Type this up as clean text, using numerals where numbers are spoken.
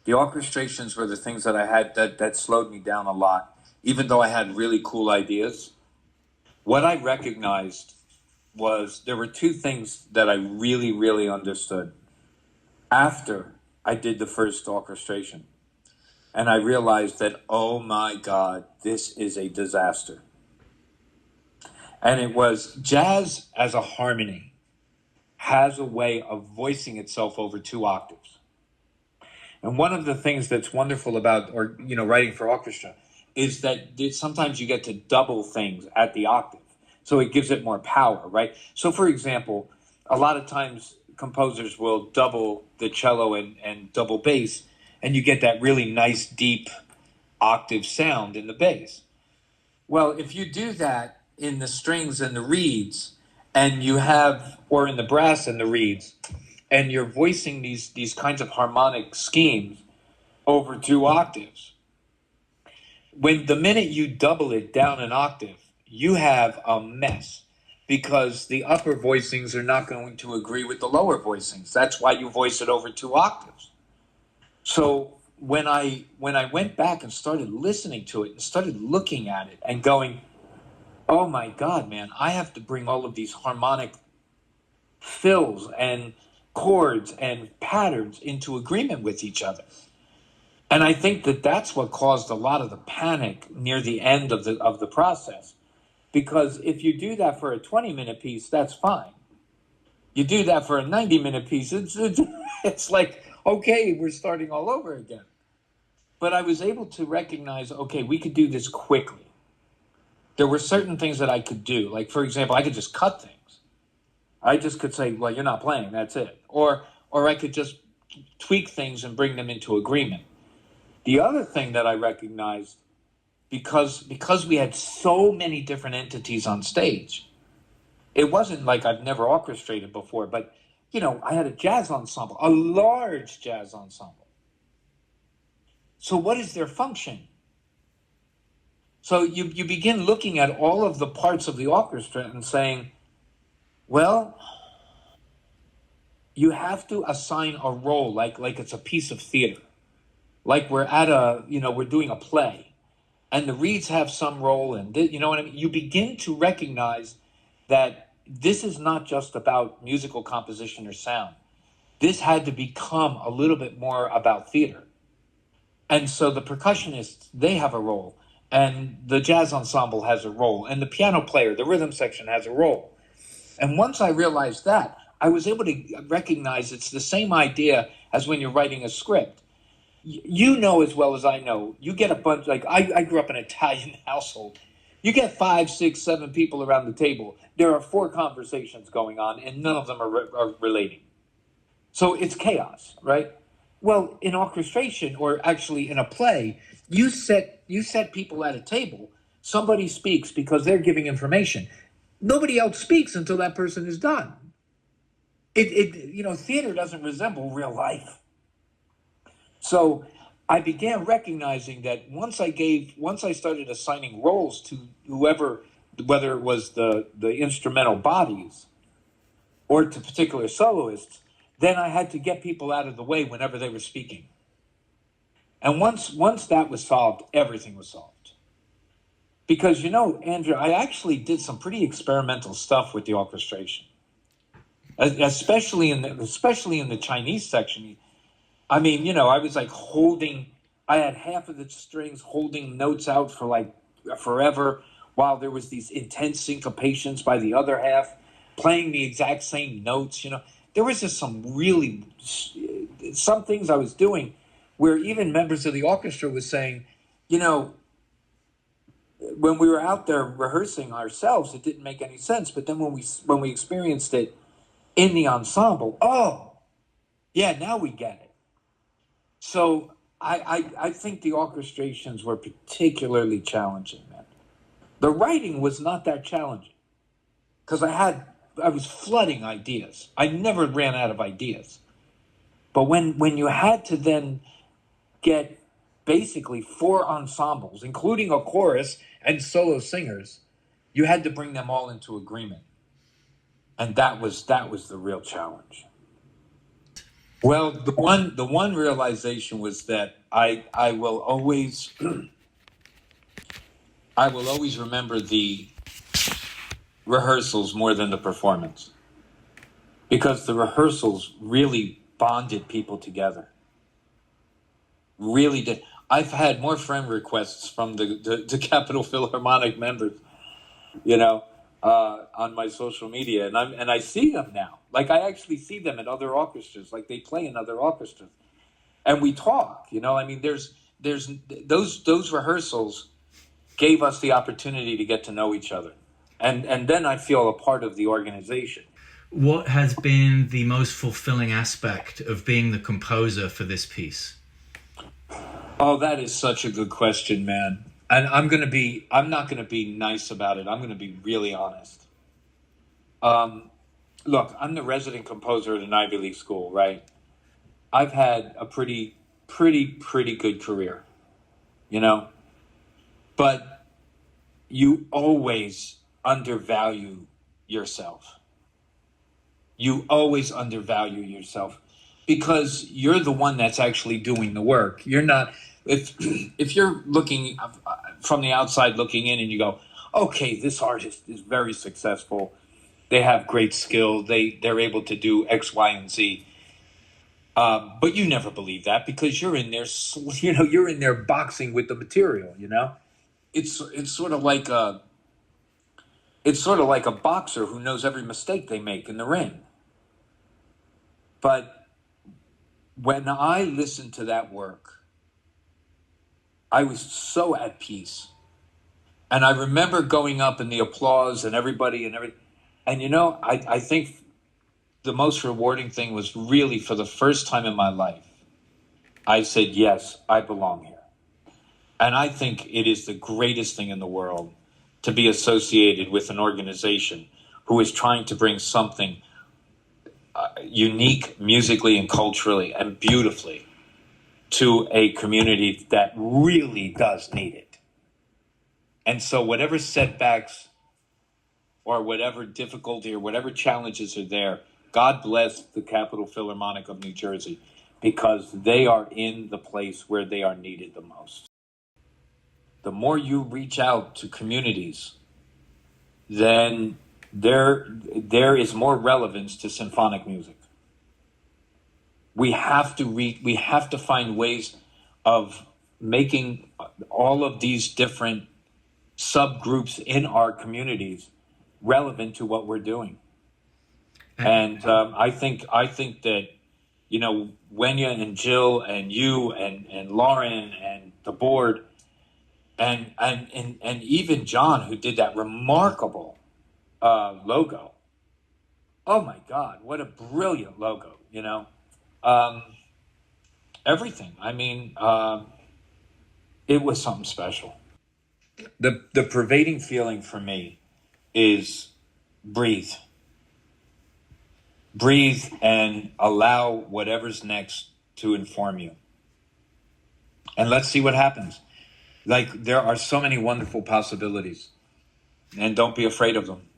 The orchestrations were the things that I had that slowed me down a lot, even though I had really cool ideas. What I recognized was there were two things that I really, really understood after I did the first orchestration. And I realized that, oh my God, this is a disaster. And it was jazz as a harmony has a way of voicing itself over two octaves. And one of the things that's wonderful about, or writing for orchestra, is that sometimes you get to double things at the octave, so it gives it more power, right? So, for example, a lot of times composers will double the cello and double bass, and you get that really nice deep octave sound in the bass. Well, if you do that in the strings and the reeds, and you have, or in the brass and the reeds, and you're voicing these kinds of harmonic schemes over two octaves, when the minute you double it down an octave, you have a mess, because the upper voicings are not going to agree with the lower voicings. That's why you voice it over two octaves. So when I went back and started listening to it and started looking at it and going, oh my God, man, I have to bring all of these harmonic fills and chords and patterns into agreement with each other. And I think that that's what caused a lot of the panic near the end of the process. Because if you do that for a 20-minute piece, that's fine. You do that for a 90-minute piece, it's like, okay, we're starting all over again. But I was able to recognize, okay, we could do this quickly. There were certain things that I could do. Like, for example, I could just cut things. I just could say, well, you're not playing, that's it. Or I could just tweak things and bring them into agreement. The other thing that I recognized, because we had so many different entities on stage, it wasn't like I've never orchestrated before, but, I had a jazz ensemble, a large jazz ensemble. So what is their function? So you begin looking at all of the parts of the orchestra and saying, well, you have to assign a role like it's a piece of theater. Like we're at we're doing a play, and the reeds have some role, and you know what I mean? You begin to recognize that this is not just about musical composition or sound. This had to become a little bit more about theater. And so the percussionists, they have a role, and the jazz ensemble has a role, and the piano player, the rhythm section has a role. And once I realized that, I was able to recognize it's the same idea as when you're writing a script. You know as well as I know, you get a bunch, like I grew up in an Italian household. You get 5, 6, 7 people around the table. There are 4 conversations going on, and none of them are relating. So it's chaos, right? Well, in orchestration, or actually in a play, you set people at a table. Somebody speaks because they're giving information. Nobody else speaks until that person is done. Theater doesn't resemble real life. So I began recognizing that once I started assigning roles to whoever, whether it was the instrumental bodies or to particular soloists, then I had to get people out of the way whenever they were speaking. And once that was solved, everything was solved. Because, Andrew, I actually did some pretty experimental stuff with the orchestration, especially in the Chinese section. I mean, I was like I had half of the strings holding notes out for like forever, while there was these intense syncopations by the other half, playing the exact same notes. There was just some things I was doing where even members of the orchestra was saying, when we were out there rehearsing ourselves, it didn't make any sense. But then when we experienced it in the ensemble, oh, yeah, now we get it. So I think the orchestrations were particularly challenging, man. The writing was not that challenging because I was flooding ideas. I never ran out of ideas. But when you had to then get basically 4 ensembles, including a chorus and solo singers, you had to bring them all into agreement. And that was the real challenge. Well, the one realization was that I will always I will always remember the rehearsals more than the performance, because the rehearsals really bonded people together. Really did. I've had more friend requests from the Capitol Philharmonic members, you know, on my social media, and I see them now. Like, I actually see them in other orchestras. Like, they play in other orchestras, and we talk. I mean, there's those rehearsals gave us the opportunity to get to know each other, and then I feel a part of the organization. What has been the most fulfilling aspect of being the composer for this piece? Oh, that is such a good question, man. And I'm not gonna be nice about it. I'm gonna be really honest. Um, Look, I'm the resident composer at an Ivy League school, right? I've had a pretty good career, you know, but you always undervalue yourself. You always undervalue yourself because you're the one that's actually doing the work. You're not, if if you're looking from the outside looking in and you go, okay, this artist is very successful. They have great skill. They're able to do X, Y, and Z. But you never believe that because you're in there, you're in there boxing with the material. It's sort of like a boxer who knows every mistake they make in the ring. But when I listened to that work, I was so at peace. And I remember going up and the applause and everybody and everything. And I think the most rewarding thing was really for the first time in my life, I said, yes, I belong here. And I think it is the greatest thing in the world to be associated with an organization who is trying to bring something unique musically and culturally and beautifully to a community that really does need it. And so whatever setbacks or whatever difficulty or whatever challenges are there, God bless the Capitol Philharmonic of New Jersey, because they are in the place where they are needed the most. The more you reach out to communities, then there is more relevance to symphonic music. We have to find ways of making all of these different subgroups in our communities relevant to what we're doing. And I think that Wenya and Jill and you and Lauren and the board and even John, who did that remarkable logo. Oh my God, what a brilliant logo! Um, Everything. I mean, it was something special. The pervading feeling for me is breathe. Breathe and allow whatever's next to inform you. And let's see what happens. Like, there are so many wonderful possibilities, and don't be afraid of them.